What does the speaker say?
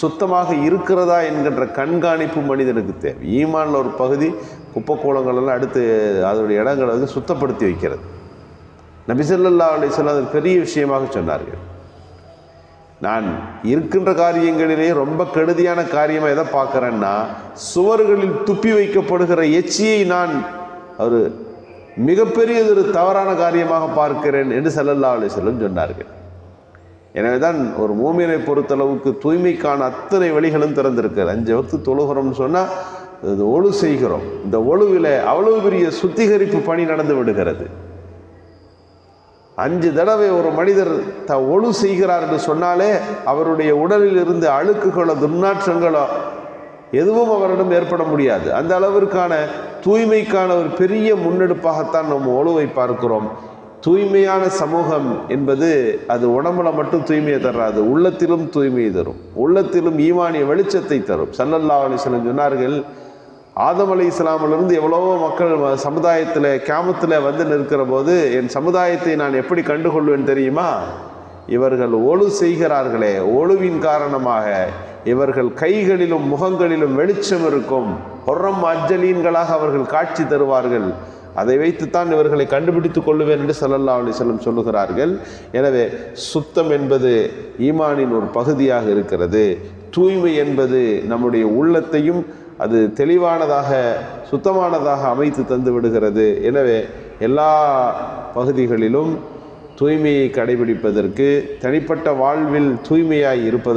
சுத்தமாக இருக்கிறதா என்கின்ற கண்காணிப்பு மனிதனுக்கு தேவை. ஈமான்ல ஒரு பகுதி குப்பை கூலங்கள் எல்லாம் அடுத்து அதனுடைய இடங்களை சுத்தப்படுத்தி வைக்கிறது. நபி ஸல்லல்லாஹு அலைஹி வஸல்லம் அது பெரிய விஷயமாக சொன்னார்கள். நான் இருக்கின்ற காரியங்களிலே ரொம்ப கெடுதியான காரியமாக எதை பார்க்குறேன்னா, சுவர்களில் துப்பி வைக்கப்படுகிற எச்சியை நான் ஒரு மிகப்பெரியதொரு தவறான காரியமாக பார்க்கிறேன் என்று ஸல்லல்லாஹு அலைஹி வஸல்லம் சொன்னார்கள். எனவே தான் ஒரு மூமினை பொறுத்தளவுக்கு தூய்மைக்கான அத்தனை வழிகளும் திறந்திருக்கிறது. 5 வக்து தொழுகிறோம்னு சொன்னால் இது ஒழு செய்கிறோம். இந்த ஒழுவில் அவ்வளவு பெரிய சுத்திகரிப்பு பணி நடந்து விடுகிறது. 5 தடவை ஒரு மனிதர் ஒழு செய்கிறார் என்று சொன்னாலே அவருடைய உடலில் இருந்து அழுக்குகளோ துர்நாற்றங்களோ எதுவும் அவரிடம் ஏற்பட முடியாது. அந்த அளவிற்கான தூய்மைக்கான ஒரு பெரிய முன்னெடுப்பாகத்தான் நம்ம ஒழுவை பார்க்கிறோம். தூய்மையான சமூகம் என்பது அது உடம்புல மட்டும் தூய்மையை தராது, உள்ளத்திலும் தூய்மையை தரும், உள்ளத்திலும் ஈமானிய வெளிச்சத்தை தரும். ஸல்லல்லாஹு அலைஹி வஸல்லம் சொன்னார்கள், ஆதம் அலைஹிஸ்ஸலாமிலிருந்து எவ்வளவோ மக்கள் சமுதாயத்தில் கியாமத்தில் வந்து நிற்கிற போது என் சமுதாயத்தை நான் எப்படி கண்டுகொள்வேன் தெரியுமா? இவர்கள் ஒழு செய்கிறார்களே, ஒழுவின் காரணமாக இவர்கள் கைகளிலும் முகங்களிலும் வெளிச்சம் இருக்கும், ஹொர்ரம் அஜ்ஜலீன்களாக அவர்கள் காட்சி தருவார்கள், அதை வைத்துத்தான் இவர்களை கண்டுபிடித்துக் கொள்ளுவேன் என்று ஸல்லல்லாஹு அலைஹி வஸல்லம் சொல்லுகிறார்கள். எனவே சுத்தம் என்பது ஈமானின் ஒரு பகுதியாக இருக்கிறது. தூய்மை என்பது நம்முடைய உள்ளத்தையும் அது தெளிவானதாக சுத்தமானதாக அமைத்து தந்து விடுகிறது. எனவே எல்லா பகுதிகளிலும் தூய்மையை கடைபிடிப்பதற்கு, தனிப்பட்ட வாழ்வில் தூய்மையாய் இருப்பதற்கு